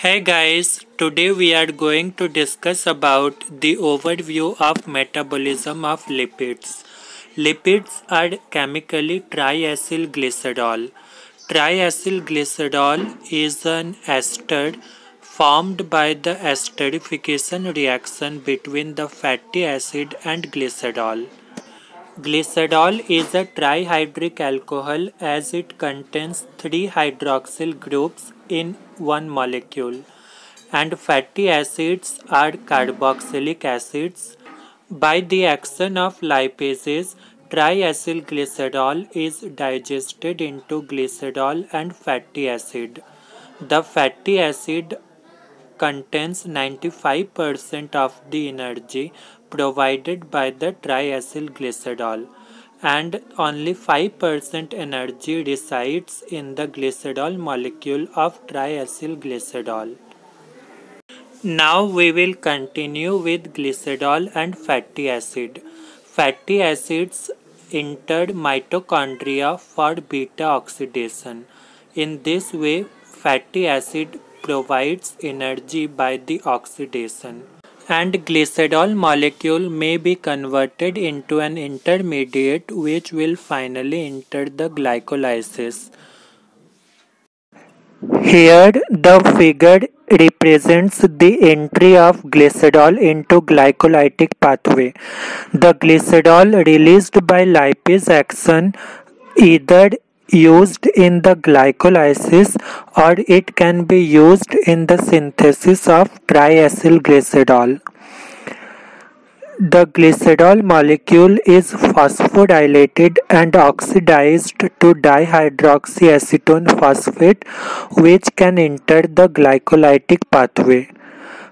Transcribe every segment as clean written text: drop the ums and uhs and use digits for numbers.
Hey guys, today we are going to discuss about the overview of metabolism of lipids. Lipids are chemically triacylglycerol. Triacylglycerol is an ester formed by the esterification reaction between the fatty acid and glycerol. Glycerol is a trihydric alcohol as it contains three hydroxyl groups in one molecule, and fatty acids are carboxylic acids. By the action of lipases, triacylglycerol is digested into glycerol and fatty acid. The fatty acid contains 95% of the energy provided by the triacylglycerol, and only 5% energy resides in the glycerol molecule of triacylglycerol. Now we will continue with glycerol and fatty acid. Fatty acids enter mitochondria for beta oxidation. In this way, fatty acid provides energy by the oxidation, and glycerol molecule may be converted into an intermediate which will finally enter the glycolysis. Here the figure represents the entry of glycerol into glycolytic pathway. The glycerol released by lipase action either used in the glycolysis or it can be used in the synthesis of triacylglycerol. The glycerol molecule is phosphodilated and oxidized to dihydroxyacetone phosphate, which can enter the glycolytic pathway.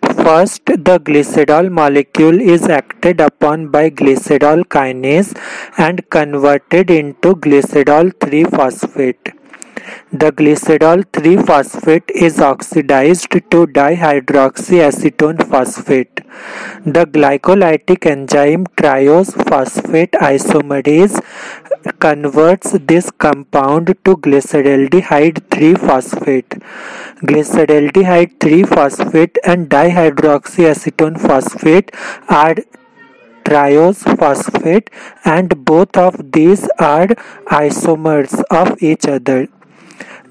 First, the glycerol molecule is acted upon by glycerol kinase and converted into glycerol 3-phosphate. The glycerol 3-phosphate is oxidized to dihydroxyacetone phosphate. The glycolytic enzyme triose phosphate isomerase converts this compound to glyceraldehyde 3-phosphate. Glyceraldehyde 3-phosphate and dihydroxyacetone phosphate are triose phosphate, and both of these are isomers of each other.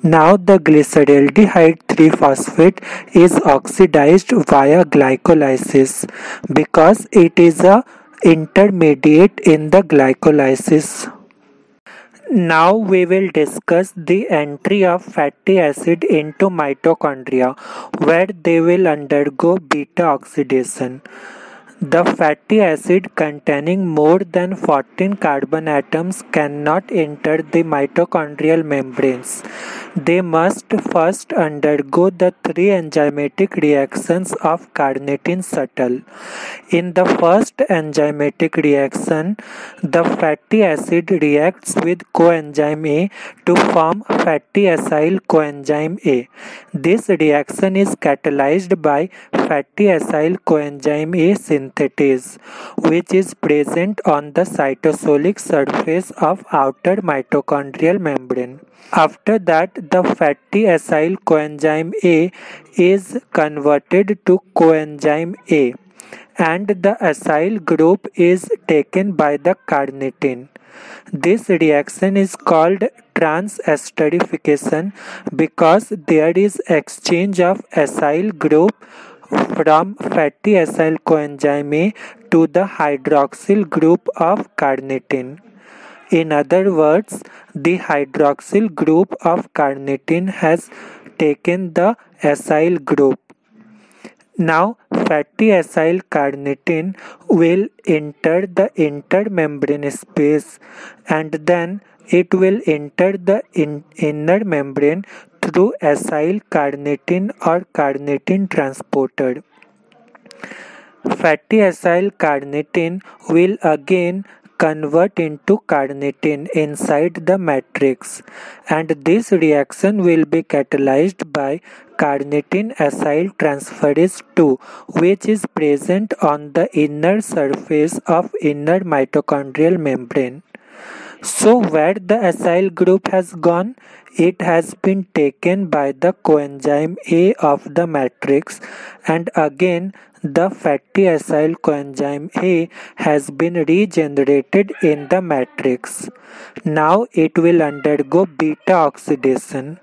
Now the glyceraldehyde 3-phosphate is oxidized via glycolysis because it is a intermediate in the glycolysis. Now we will discuss the entry of fatty acid into mitochondria, where they will undergo beta oxidation. The fatty acid containing more than 14 carbon atoms cannot enter the mitochondrial membranes. They must first undergo the three enzymatic reactions of carnitine subtle. In the first enzymatic reaction, the fatty acid reacts with coenzyme A to form fatty acyl coenzyme A. This reaction is catalyzed by fatty acyl coenzyme A synthetase, which is present on the cytosolic surface of outer mitochondrial membrane. After that, the fatty acyl coenzyme A is converted to coenzyme A, and the acyl group is taken by the carnitine. This reaction is called transesterification because there is exchange of acyl group from fatty acyl coenzyme A to the hydroxyl group of carnitine. In other words, the hydroxyl group of carnitine has taken the acyl group. Now, fatty acyl carnitine will enter the intermembrane space, and then it will enter the inner membrane through acyl carnitine or carnitine transporter. Fatty acyl carnitine will again convert into carnitine inside the matrix, and this reaction will be catalyzed by carnitine acyl transferase 2, which is present on the inner surface of inner mitochondrial membrane. So where the acyl group has gone? It has been taken by the coenzyme A of the matrix, and again the fatty acyl coenzyme A has been regenerated in the matrix. Now it will undergo beta oxidation,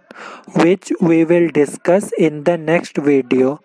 which we will discuss in the next video.